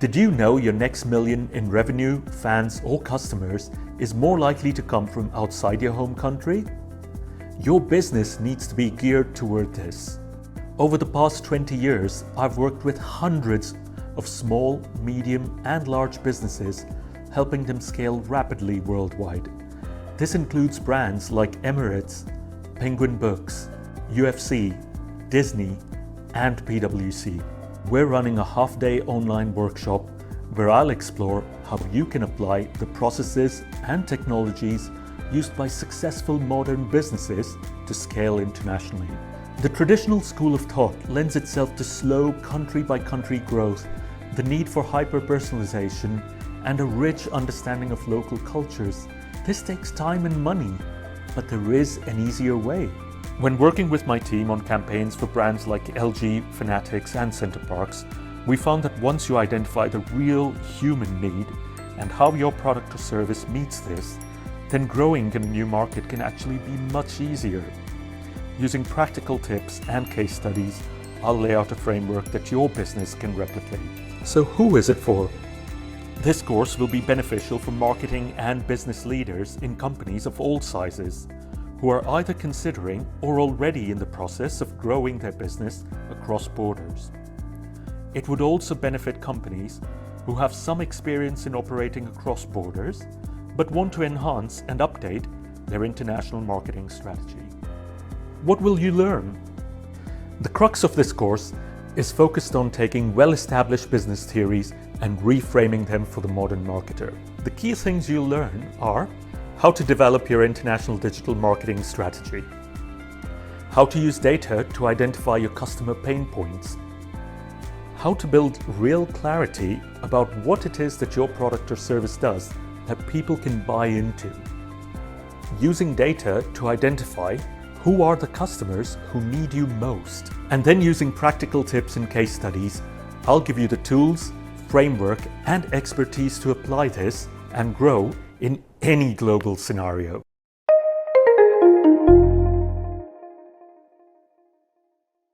Did you know your next million in revenue, fans, or customers is more likely to come from outside your home country? Your business needs to be geared toward this. Over the past 20 years, I've worked with hundreds of small, medium, and large businesses, helping them scale rapidly worldwide. This includes brands like Emirates, Penguin Books, UFC, Disney, and PwC. We're running a half-day online workshop where I'll explore how you can apply the processes and technologies used by successful modern businesses to scale internationally. The traditional school of thought lends itself to slow country-by-country growth, the need for hyper-personalization, and a rich understanding of local cultures. This takes time and money, but there is an easier way. When working with my team on campaigns for brands like LG, Fanatics, and Center Parcs, we found that once you identify the real human need and how your product or service meets this, then growing in a new market can actually be much easier. Using practical tips and case studies, I'll lay out a framework that your business can replicate. So who is it for? This course will be beneficial for marketing and business leaders in companies of all sizes, who are either considering or already in the process of growing their business across borders. It would also benefit companies who have some experience in operating across borders, but want to enhance and update their international marketing strategy. What will you learn? The crux of this course is focused on taking well-established business theories and reframing them for the modern marketer. The key things you'll learn are how to develop your international digital marketing strategy, how to use data to identify your customer pain points, how to build real clarity about what it is that your product or service does that people can buy into, using data to identify who are the customers who need you most, and then using practical tips and case studies, I'll give you the tools, framework, and expertise to apply this and grow in any global scenario.